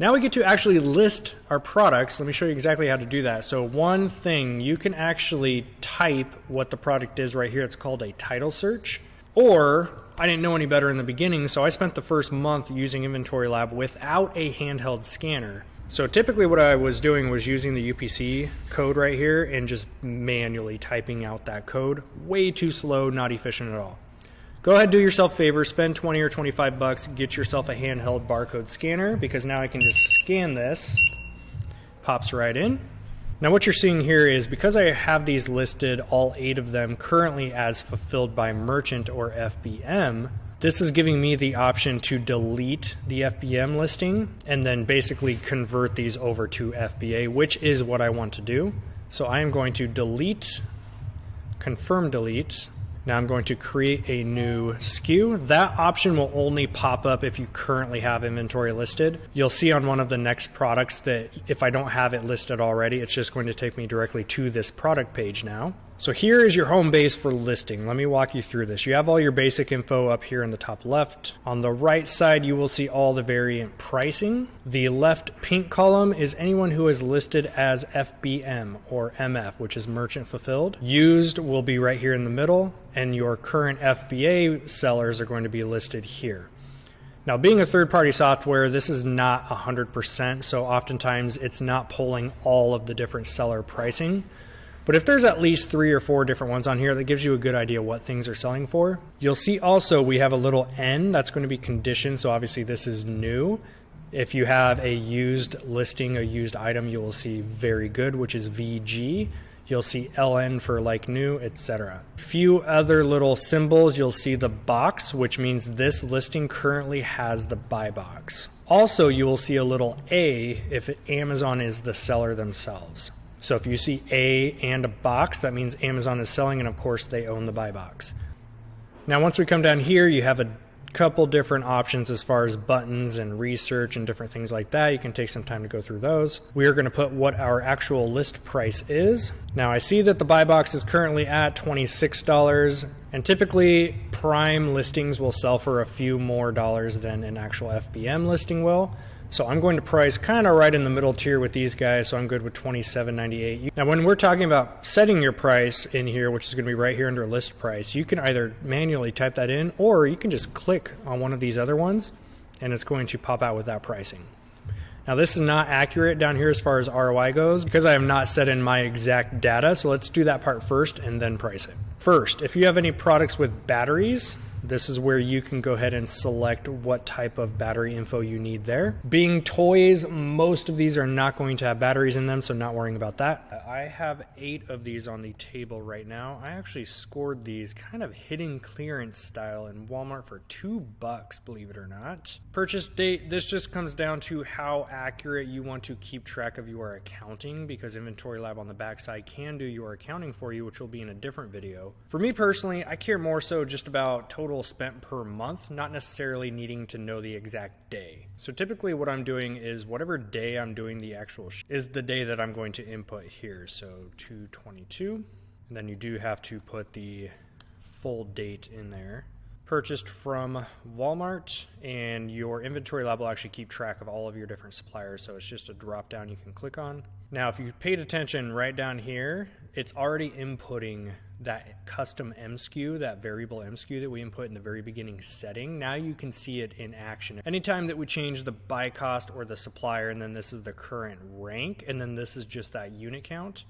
Now we get to actually list our products. Let me show you exactly how to do that. So one thing, you can actually type what the product is right here. It's called a title search. Or I didn't know any better in the beginning, so I spent the first month using Inventory Lab without a handheld scanner. So typically what I was doing was using the UPC code right here and just manually typing out that code. Way too slow, not efficient at all. Go ahead, do yourself a favor, spend 20 or 25 bucks, get yourself a handheld barcode scanner, because now I can just scan this, pops right in. Now what you're seeing here is, because I have these listed, all 8 of them currently as fulfilled by merchant or FBM, this is giving me the option to delete the FBM listing and then basically convert these over to FBA, which is what I want to do. So I am going to delete, confirm delete. Now I'm going to create a new SKU. That option will only pop up if you currently have inventory listed. You'll see on one of the next products that if I don't have it listed already, it's just going to take me directly to this product page now. So here is your home base for listing. Let me walk you through this. You have all your basic info up here in the top left. On the right side, you will see all the variant pricing. The left pink column is anyone who is listed as FBM or MF, which is merchant fulfilled. Used will be right here in the middle, and your current FBA sellers are going to be listed here. Now, being a third-party software, this is not 100%, so oftentimes it's not pulling all of the different seller pricing. But if there's at least 3 or 4 different ones on here, that gives you a good idea what things are selling for. You'll see also we have a little N that's going to be conditioned, so obviously this is new. If you have a used listing, a used item, you will see very good, which is VG. You'll see LN for like new, etc. Few other little symbols, you'll see the box, which means this listing currently has the buy box. Also, you will see a little A if Amazon is the seller themselves. So if you see A and a box, that means Amazon is selling, and of course they own the buy box. Now once we come down here, you have a couple different options as far as buttons and research and different things like that. You can take some time to go through those. We are going to put what our actual list price is. Now I see that the buy box is currently at $26, and typically prime listings will sell for a few more dollars than an actual FBM listing will. So I'm going to price kind of right in the middle tier with these guys, so I'm good with $27.98. Now when we're talking about setting your price in here, which is going to be right here under list price, you can either manually type that in, or you can just click on one of these other ones and it's going to pop out with that pricing. Now this is not accurate down here as far as ROI goes because I have not set in my exact data, so let's do that part first and then price it. First, if you have any products with batteries, this is where you can go ahead and select what type of battery info you need there. Being toys, most of these are not going to have batteries in them, so not worrying about that. I have 8 of these on the table right now. I actually scored these kind of hidden clearance style in Walmart for $2, believe it or not. Purchase date, this just comes down to how accurate you want to keep track of your accounting, because Inventory Lab on the backside can do your accounting for you, which will be in a different video. For me personally, I care more so just about total spent per month, not necessarily needing to know the exact day. So typically what I'm doing is whatever day I'm doing the actual is the day that I'm going to input here. So 2/22, and then you do have to put the full date in there. Purchased from Walmart, and your Inventory Lab will actually keep track of all of your different suppliers, so it's just a drop down you can click on. Now if you paid attention right down here, it's already inputting that custom MSKU, that variable MSKU that we input in the very beginning setting. Now you can see it in action. Anytime that we change the buy cost or the supplier, and then this is the current rank, and then this is just that unit count,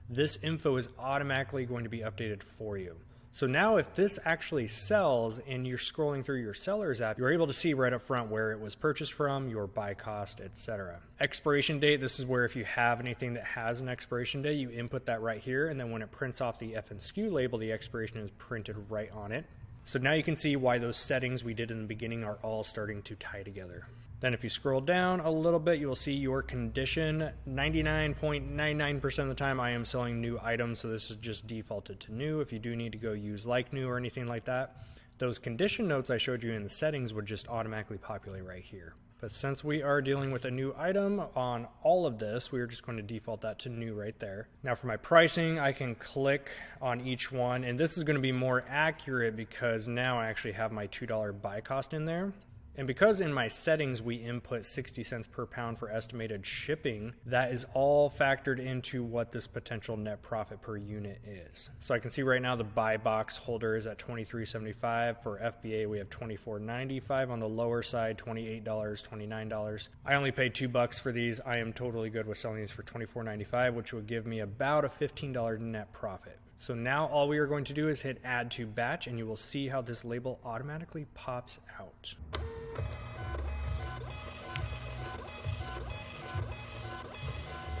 this info is automatically going to be updated for you. So now if this actually sells and you're scrolling through your sellers app, you're able to see right up front where it was purchased from, your buy cost, etc. Expiration date, this is where if you have anything that has an expiration date, you input that right here, and then when it prints off the FNSKU label, the expiration is printed right on it. So now you can see why those settings we did in the beginning are all starting to tie together. Then if you scroll down a little bit, you will see your condition. 99.99% of the time I am selling new items, so this is just defaulted to new. If you do need to go use like new or anything like that, those condition notes I showed you in the settings would just automatically populate right here. But since we are dealing with a new item on all of this, we are just going to default that to new right there. Now for my pricing, I can click on each one, and this is going to be more accurate because now I actually have my $2 buy cost in there. And because in my settings we input 60 cents per pound for estimated shipping, that is all factored into what this potential net profit per unit is. So I can see right now the buy box holder is at $23.75. For FBA we have $24.95. On the lower side, $28, $29. I only paid $2 for these. I am totally good with selling these for $24.95, which would give me about a $15 net profit. So now all we are going to do is hit add to batch, and you will see how this label automatically pops out.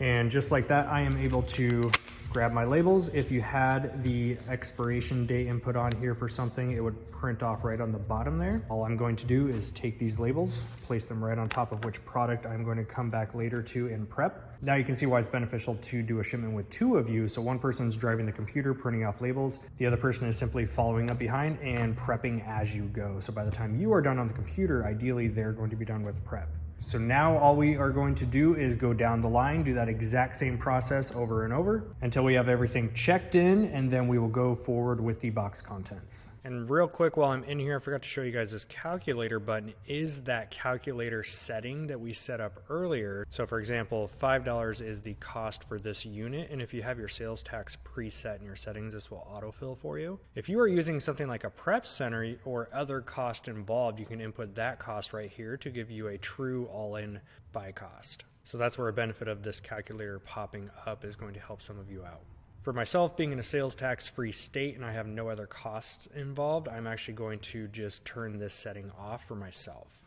And just like that, I am able to grab my labels. If you had the expiration date input on here for something, it would print off right on the bottom there. All I'm going to do is take these labels, place them right on top of which product I'm going to come back later to in prep. Now you can see why it's beneficial to do a shipment with two of you. So one person's driving the computer, printing off labels. The other person is simply following up behind and prepping as you go. So by the time you are done on the computer, ideally they're going to be done with prep. So now all we are going to do is go down the line, do that exact same process over and over until we have everything checked in, and then we will go forward with the box contents. And real quick, while I'm in here, I forgot to show you guys this calculator button is that calculator setting that we set up earlier. So for example, $5 is the cost for this unit, and if you have your sales tax preset in your settings, this will autofill for you. If you are using something like a prep center or other cost involved, you can input that cost right here to give you a true all-in buy cost. So that's where a benefit of this calculator popping up is going to help some of you out. For myself, being in a sales tax free state and I have no other costs involved, I'm actually going to just turn this setting off for myself.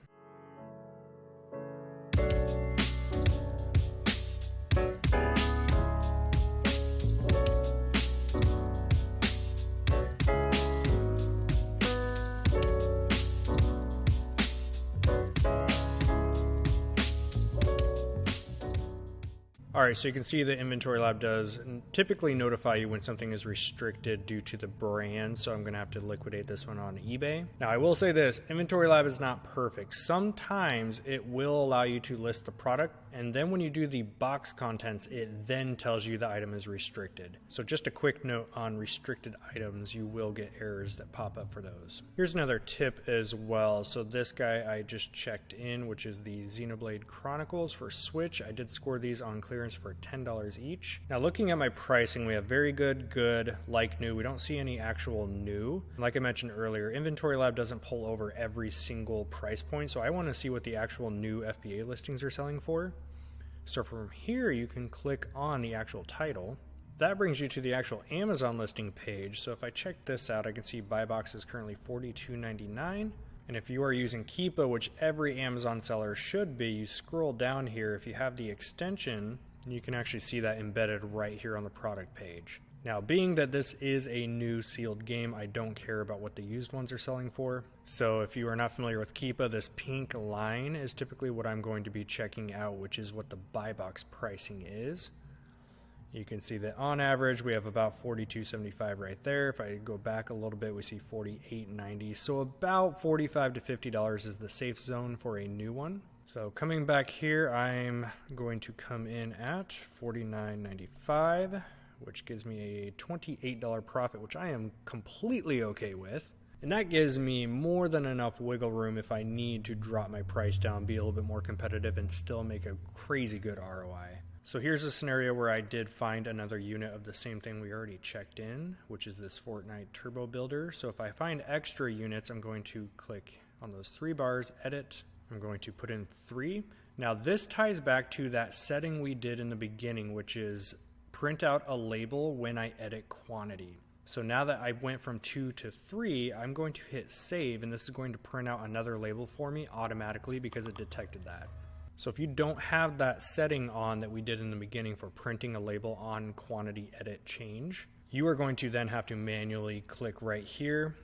All right, so you can see the Inventory Lab does typically notify you when something is restricted due to the brand, so I'm gonna have to liquidate this one on eBay. Now I will say this, Inventory Lab is not perfect. Sometimes it will allow you to list the product, and then when you do the box contents, it then tells you the item is restricted. So just a quick note on restricted items, you will get errors that pop up for those. Here's another tip as well. So this guy I just checked in, which is the Xenoblade Chronicles for Switch. I did score these on clearance for $10 each. Now looking at my pricing, we have very good, like new. We don't see any actual new. Like I mentioned earlier, Inventory Lab doesn't pull over every single price point, so I want to see what the actual new FBA listings are selling for. So from here you can click on the actual title. That brings you to the actual Amazon listing page. So if I check this out, I can see buy box is currently $42.99. And if you are using Keepa, which every Amazon seller should be, you scroll down here. If you have the extension, you can actually see that embedded right here on the product page. Now, being that this is a new sealed game, I don't care about what the used ones are selling for. So if you are not familiar with Keepa, this pink line is typically what I'm going to be checking out, which is what the buy box pricing is. You can see that on average we have about $42.75 right there. If I go back a little bit, we see $48.90. So about $45 to $50 is the safe zone for a new one. So coming back here, I'm going to come in at $49.95, which gives me a $28 profit, which I am completely okay with. And that gives me more than enough wiggle room if I need to drop my price down, be a little bit more competitive, and still make a crazy good ROI. So here's a scenario where I did find another unit of the same thing we already checked in, which is this Fortnite Turbo Builder. So if I find extra units, I'm going to click on those three bars, edit. I'm going to put in 3. Now this ties back to that setting we did in the beginning, which is print out a label when I edit quantity. So now that I went from 2 to 3, I'm going to hit save, and this is going to print out another label for me automatically because it detected that. So if you don't have that setting on that we did in the beginning for printing a label on quantity edit change, you are going to then have to manually click right here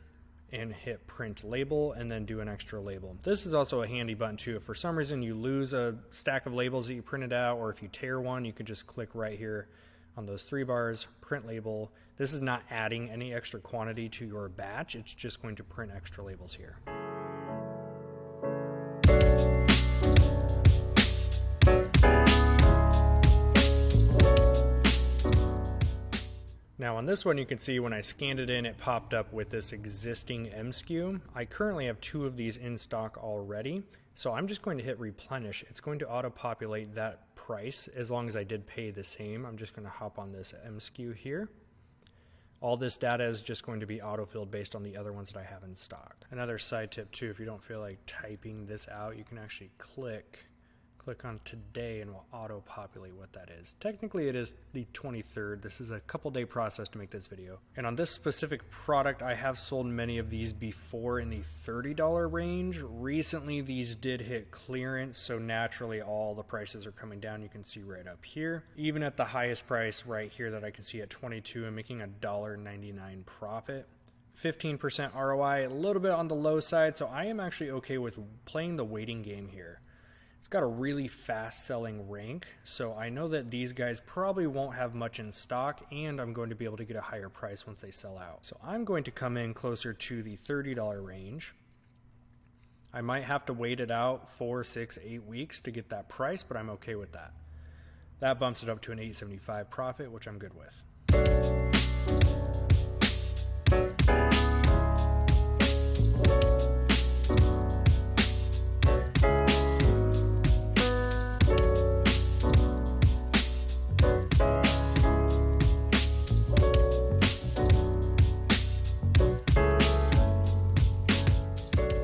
and hit print label and then do an extra label. This is also a handy button too. If for some reason you lose a stack of labels that you printed out, or if you tear one, you could just click right here on those 3 bars, print label. This is not adding any extra quantity to your batch. It's just going to print extra labels here. Now on this one, you can see when I scanned it in, it popped up with this existing M SKU. I currently have 2 of these in stock already, so I'm just going to hit replenish. It's going to auto-populate that price as long as I did pay the same. I'm just going to hop on this M SKU here. All this data is just going to be autofilled based on the other ones that I have in stock. Another side tip too, if you don't feel like typing this out, you can actually click on today and we'll auto-populate what that is. Technically it is the 23rd. This is a couple day process to make this video. And on this specific product, I have sold many of these before in the $30 range. Recently these did hit clearance, so naturally all the prices are coming down. You can see right up here. Even at the highest price right here that I can see at 22, I'm making a $1.99 profit. 15% ROI, a little bit on the low side, so I am actually okay with playing the waiting game here. It's got a really fast selling rank, so I know that these guys probably won't have much in stock, and I'm going to be able to get a higher price once they sell out. So I'm going to come in closer to the $30 range. I might have to wait it out 4, 6, 8 weeks to get that price, but I'm okay with that. That bumps it up to an $8.75 profit, which I'm good with.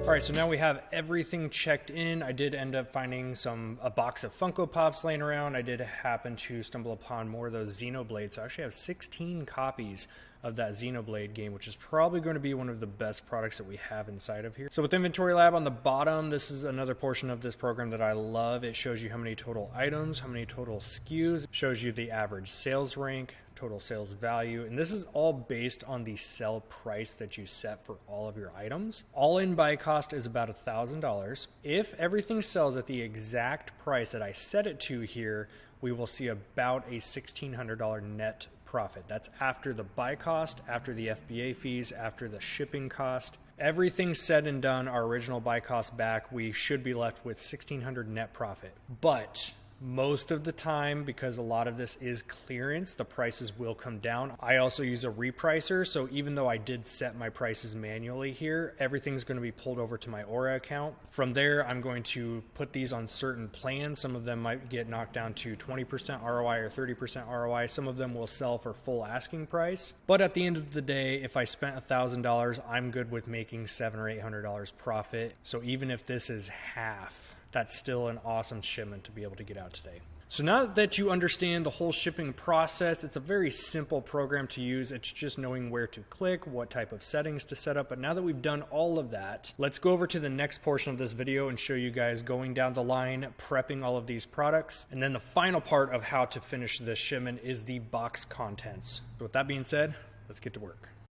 All right, so now we have everything checked in. I did end up finding a box of Funko Pops laying around. I did happen to stumble upon more of those Xenoblades. So I actually have 16 copies of that Xenoblade game, which is probably going to be one of the best products that we have inside of here. So with Inventory Lab on the bottom, this is another portion of this program that I love. It shows you how many total items, how many total SKUs. It shows you the average sales rank, total sales value, and this is all based on the sell price that you set for all of your items. All in buy cost is about $1,000. If everything sells at the exact price that I set it to here, we will see about a $1,600 net profit. That's after the buy cost, after the FBA fees, after the shipping cost. Everything said and done, our original buy cost back, we should be left with $1,600 net profit. But most of the time, because a lot of this is clearance, the prices will come down. I also use a repricer, so even though I did set my prices manually here, everything's going to be pulled over to my Aura account. From there, I'm going to put these on certain plans. Some of them might get knocked down to 20% ROI or 30% ROI. Some of them will sell for full asking price. But at the end of the day, if I spent $1,000, I'm good with making $700 or $800 profit. So even if this is half, that's still an awesome shipment to be able to get out today. So now that you understand the whole shipping process, it's a very simple program to use. It's just knowing where to click, what type of settings to set up. But now that we've done all of that, let's go over to the next portion of this video and show you guys going down the line, prepping all of these products. And then the final part of how to finish this shipment is the box contents. So with that being said, let's get to work.